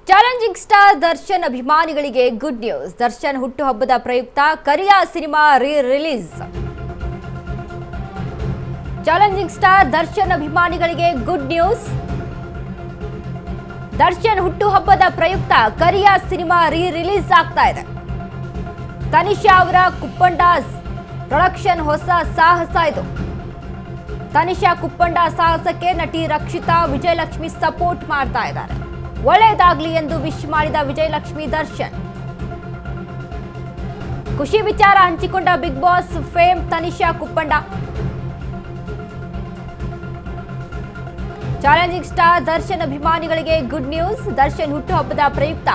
Challenging star Darshan ಅಭಿಮಾನಿಗಳಿಗೆ good news. Darshan ಹುಟ್ಟುಹಬ್ಬದ ಪ್ರಯುಕ್ತ Kariya cinema release. Challenging star Darshan ಅಭಿಮಾನಿಗಳಿಗೆ ಗುಡ್ ನ್ಯೂಸ್. ದರ್ಶನ್ ಹುಟ್ಟುಹಬ್ಬದ ಪ್ರಯುಕ್ತ ಕರಿಯಾ ಸಿನಿಮಾ ರಿಲೀಸ್ ಆಗ್ತಾ ಇದೆ. ತನಿಷಾ ಅವರ ಕುಪ್ಪಂಡಾಸ್ ಪ್ರೊಡಕ್ಷನ್ ಹೊಸ ಸಾಹಸ ಇದು. ತನಿಷಾ ಕುಪ್ಪಂಡ ಸಾಹಸಕ್ಕೆ ನಟಿ ರಕ್ಷಿತಾ ವಿಜಯಲಕ್ಷ್ಮಿ ಸಪೋರ್ಟ್ ಮಾಡ್ತಾ ಇದ್ದಾರೆ. ಒಳ್ಳೆಯದಾಗ್ಲಿ ಎಂದು ವಿಶ್ ಮಾಡಿದ ವಿಜಯಲಕ್ಷ್ಮಿ ದರ್ಶನ್. ಖುಷಿ ವಿಚಾರ ಹಂಚಿಕೊಂಡ Bigg Boss fame Tanisha Kuppanda. Challenging star Darshan ಅಭಿಮಾನಿಗಳಿಗೆ ಗುಡ್ ನ್ಯೂಸ್. ದರ್ಶನ್ ಹುಟ್ಟುಹಬ್ಬದ ಪ್ರಯುಕ್ತ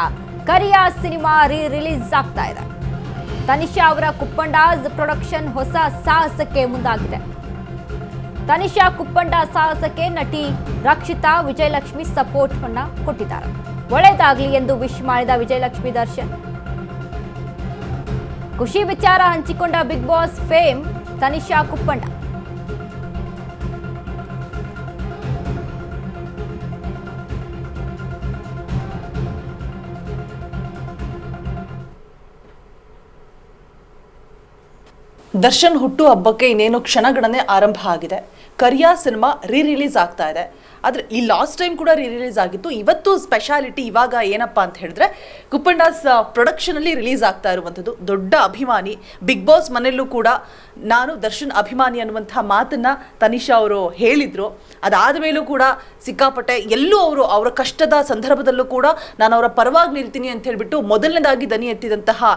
ಕರಿಯಾ ಸಿನಿಮಾ ರಿಲೀಸ್ ಆಗ್ತಾ ಇದೆ. ತನಿಷಾ ಅವರ ಕುಪ್ಪಂಡಾಸ್ ಪ್ರೊಡಕ್ಷನ್ ಹೊಸ ಸಾಹಸಕ್ಕೆ ಮುಂದಾಗಿದೆ. ತನಿಷಾ ಕುಪ್ಪಂಡ ಸಾಹಸಕ್ಕೆ ನಟಿ ರಕ್ಷಿತಾ ವಿಜಯಲಕ್ಷ್ಮಿ ಸಪೋರ್ಟ್ ಅನ್ನ ಕೊಟ್ಟಿದ್ದಾರೆ. ಒಳ್ಳೆಯದಾಗಲಿ ಎಂದು ವಿಶ್ ಮಾಡಿದ ವಿಜಯಲಕ್ಷ್ಮಿ ದರ್ಶನ್. ಖುಷಿ ವಿಚಾರ ಹಂಚಿಕೊಂಡ Bigg Boss fame Tanisha Kuppanda. Darshan ಹುಟ್ಟು ಹಬ್ಬಕ್ಕೆ ಇನ್ನೇನು ಕ್ಷಣಗಣನೆ ಆರಂಭ ಆಗಿದೆ. ಕರಿಯಾ ಸಿನಿಮಾ ರಿಲೀಸ್ ಆಗ್ತಾ ಇದೆ. ಆದರೆ ಈ ಲಾಸ್ಟ್ ಟೈಮ್ ಕೂಡ ರಿಲೀಸ್ ಆಗಿತ್ತು. ಇವತ್ತು ಸ್ಪೆಷಾಲಿಟಿ ಇವಾಗ ಏನಪ್ಪಾ ಅಂತ ಹೇಳಿದ್ರೆ ಕುಪ್ಪಂಡಾಸ್ ಪ್ರೊಡಕ್ಷನಲ್ಲಿ ರಿಲೀಸ್ ಆಗ್ತಾ ಇರುವಂಥದ್ದು. ದೊಡ್ಡ ಅಭಿಮಾನಿ, ಬಿಗ್ ಬಾಸ್ ಮನೆಯಲ್ಲೂ ಕೂಡ ನಾನು ದರ್ಶನ್ ಅಭಿಮಾನಿ ಅನ್ನುವಂಥ ಮಾತನ್ನ ತನಿಷಾ ಅವರು ಹೇಳಿದ್ರು. ಅದಾದ ಮೇಲೂ ಕೂಡ ಸಿಕ್ಕಾಪಟ್ಟೆ ಎಲ್ಲೂ ಅವರ ಕಷ್ಟದ ಸಂದರ್ಭದಲ್ಲೂ ಕೂಡ ನಾನು ಅವರ ಪರವಾಗಿ ನಿಲ್ತೀನಿ ಅಂತ ಹೇಳ್ಬಿಟ್ಟು ಮೊದಲನೇದಾಗಿ ದನಿ ಎತ್ತಿದಂತಹ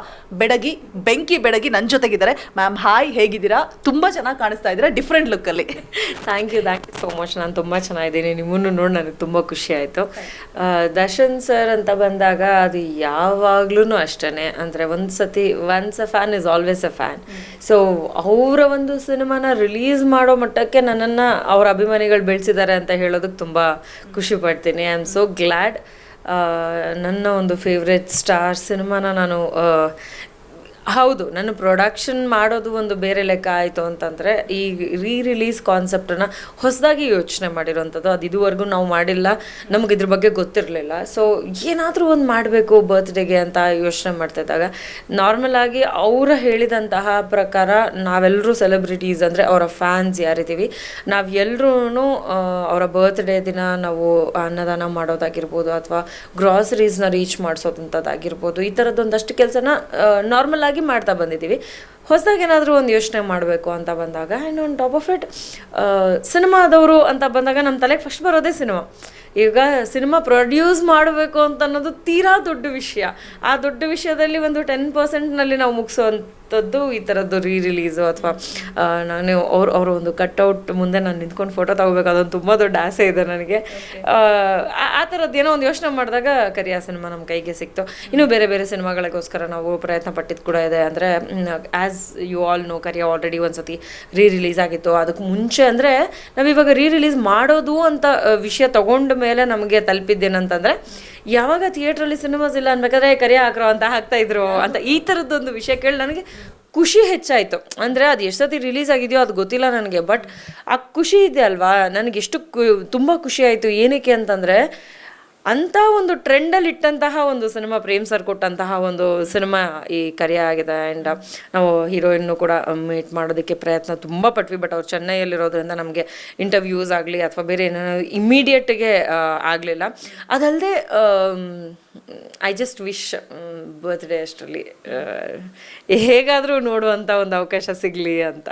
ಬೆಂಕಿ ಬೆಡಗಿ ನನ್ನ ಜೊತೆಗಿದ್ದಾರೆ. ಮ್ಯಾಮ್ ಹಾಯ್, ಹೇಗಿದ್ದೀರಾ? ತುಂಬಾ ಚೆನ್ನಾಗಿ ಕಾಣಿಸ್ತಾ ಇದ್ದೀರಾ ಡಿಫ್ರೆಂಟ್ ಲುಕ್ಕಲ್ಲಿ. Thank you so much. ನಾನು ತುಂಬ ಚೆನ್ನಾಗಿದ್ದೀನಿ. ನಿಮ್ಮನ್ನು ನೋಡಿ ನನಗೆ ತುಂಬ ಖುಷಿ ಆಯಿತು. ದರ್ಶನ್ ಸರ್ ಅಂತ ಬಂದಾಗ ಅದು ಯಾವಾಗ್ಲೂ ಅಷ್ಟೇ, ಅಂದರೆ once a fan is always a fan. So ಅವರ ಒಂದು ಸಿನಿಮಾನ ರಿಲೀಸ್ ಮಾಡೋ ಮಟ್ಟಕ್ಕೆ ನನ್ನನ್ನು ಅವರ ಅಭಿಮಾನಿಗಳು ಬೆಳೆಸಿದ್ದಾರೆ ಅಂತ ಹೇಳೋದಕ್ಕೆ ತುಂಬ ಖುಷಿ ಪಡ್ತೀನಿ. I am so glad. ನನ್ನ ಒಂದು ಫೇವ್ರೆಟ್ ಸ್ಟಾರ್ ಸಿನಿಮಾನ ನಾನು ಹೌದು, ನನ್ನ ಪ್ರೊಡಕ್ಷನ್ ಮಾಡೋದು ಒಂದು ಬೇರೆ ಲೆಕ್ಕ ಆಯಿತು ಅಂತಂದರೆ ಈ ರಿಲೀಸ್ ಕಾನ್ಸೆಪ್ಟನ್ನು ಹೊಸದಾಗಿ ಯೋಚನೆ ಮಾಡಿರೋವಂಥದ್ದು. ಅದು ಇದುವರೆಗೂ ನಾವು ಮಾಡಿಲ್ಲ, ನಮಗೆ ಇದ್ರ ಬಗ್ಗೆ ಗೊತ್ತಿರಲಿಲ್ಲ. ಸೊ ಏನಾದರೂ ಒಂದು ಮಾಡಬೇಕು ಬರ್ತ್ಡೇಗೆ ಅಂತ ಯೋಚನೆ ಮಾಡ್ತಿದ್ದಾಗ ನಾರ್ಮಲ್ ಆಗಿ ಅವರು ಹೇಳಿದಂತಹ ಪ್ರಕಾರ ನಾವೆಲ್ಲರೂ ಸೆಲೆಬ್ರಿಟೀಸ್ ಅಂದರೆ ಅವರ ಫ್ಯಾನ್ಸ್ ಯಾರಿದ್ದೀವಿ ನಾವೆಲ್ಲರೂ ಅವರ ಬರ್ತ್ಡೇ ದಿನ ನಾವು ಅನ್ನದಾನ ಮಾಡೋದಾಗಿರ್ಬೋದು ಅಥವಾ ಗ್ರಾಸರೀಸ್ನ ರೀಚ್ ಮಾಡಿಸೋದಂಥದ್ದಾಗಿರ್ಬೋದು, ಈ ಥರದ್ದೊಂದಷ್ಟು ಕೆಲಸನ ನಾರ್ಮಲ್ ಆಗಿ ಮಾಡ್ತಾ ಬಂದಿದ್ದೀವಿ. ಹೊಸದಾಗಿ ಏನಾದರೂ ಒಂದು ಯೋಚನೆ ಮಾಡಬೇಕು ಅಂತ ಬಂದಾಗ and on top of it ಸಿನಿಮಾದವರು ಅಂತ ಬಂದಾಗ ನಮ್ಮ ತಲೆಗೆ ಫಸ್ಟ್ ಬರೋದೇ ಸಿನಿಮಾ. ಈಗ ಸಿನಿಮಾ ಪ್ರೊಡ್ಯೂಸ್ ಮಾಡಬೇಕು ಅಂತ ಅನ್ನೋದು ತೀರಾ ದೊಡ್ಡ ವಿಷಯ. ಆ ದೊಡ್ಡ ವಿಷಯದಲ್ಲಿ ಒಂದು 10% ನಾವು ಮುಗಿಸೋವಂಥದ್ದು ಈ ಥರದ್ದು ರಿಲೀಸು ಅಥವಾ ನಾನು ಅವರ ಒಂದು ಕಟ್ಔಟ್ ಮುಂದೆ ನಾನು ನಿಂತ್ಕೊಂಡು ಫೋಟೋ ತಗೋಬೇಕು, ಅದೊಂದು ತುಂಬ ದೊಡ್ಡ ಆಸೆ ಇದೆ ನನಗೆ. ಆ ಥರದ್ದು ಏನೋ ಒಂದು ಯೋಚನೆ ಮಾಡಿದಾಗ ಕರಿಯಾ ಸಿನಿಮಾ ನಮ್ಮ ಕೈಗೆ ಸಿಕ್ತು. ಇನ್ನೂ ಬೇರೆ ಬೇರೆ ಸಿನಿಮಾಗಳಿಗೋಸ್ಕರ ನಾವು ಪ್ರಯತ್ನ ಪಟ್ಟಿದ್ದು ಕೂಡ ಇದೆ. ಅಂದರೆ as you all know, Kariya already ಒಂದು ಸತಿ ರಿಲೀಸ್ ಆಗಿತ್ತು. ಅದಕ್ಕೆ ಮುಂಚೆ ಅಂದರೆ ನಾವಿವಾಗ ರಿಲೀಸ್ ಮಾಡೋದು ಅಂತ ವಿಷಯ ತಗೊಂಡ ಮೇಲೆ ನಮಗೆ ತಲುಪಿದ್ದೇನಂತಂದರೆ ಯಾವಾಗ ಥಿಯೇಟ್ರಲ್ಲಿ ಸಿನಿಮಾಸ್ ಇಲ್ಲ ಅನ್ಬೇಕಾದ್ರೆ ಕರಿಯಾ ಹಾಕ್ರೋ ಅಂತ ಹಾಕ್ತಾಯಿದ್ರು ಅಂತ ಈ ಥರದ್ದೊಂದು ವಿಷಯ ಕೇಳಿ ನನಗೆ ಖುಷಿ ಹೆಚ್ಚಾಯಿತು. ಅಂದರೆ ಅದು ಎಷ್ಟು ಸತಿ ರಿಲೀಸ್ ಆಗಿದೆಯೋ ಅದು ಗೊತ್ತಿಲ್ಲ ನನಗೆ, ಬಟ್ ಆ ಖುಷಿ ಇದೆ ಅಲ್ವಾ, ನನಗೆ ಎಷ್ಟು ತುಂಬ ಖುಷಿ ಆಯಿತು. ಏನಕ್ಕೆ ಅಂತಂದರೆ ಅಂಥ ಒಂದು ಟ್ರೆಂಡಲ್ಲಿ ಇಟ್ಟಂತಹ ಒಂದು ಸಿನಿಮಾ, ಪ್ರೇಮ್ ಸರ್ ಕೊಟ್ಟಂತಹ ಒಂದು ಸಿನಿಮಾ ಈ ಕರಿಯಾ ಆಗಿದೆ. ಆ್ಯಂಡ್ ನಾವು ಹೀರೋಯಿನ್ನು ಕೂಡ ಮೀಟ್ ಮಾಡೋದಕ್ಕೆ ಪ್ರಯತ್ನ ತುಂಬ ಪಟ್ವಿ, ಬಟ್ ಅವ್ರು ಚೆನ್ನೈಯಲ್ಲಿರೋದ್ರಿಂದ ನಮಗೆ ಇಂಟರ್ವ್ಯೂಸ್ ಆಗಲಿ ಅಥವಾ ಬೇರೆ ಏನೇನೋ ಇಮ್ಮಿಡಿಯೇಟ್ಗೆ ಆಗಲಿಲ್ಲ. ಅದಲ್ಲದೆ ಐ ಜಸ್ಟ್ ವಿಶ್ ಬರ್ತ್ಡೇ ಅಷ್ಟರಲ್ಲಿ ಹೇಗಾದರೂ ನೋಡುವಂಥ ಒಂದು ಅವಕಾಶ ಸಿಗಲಿ ಅಂತ.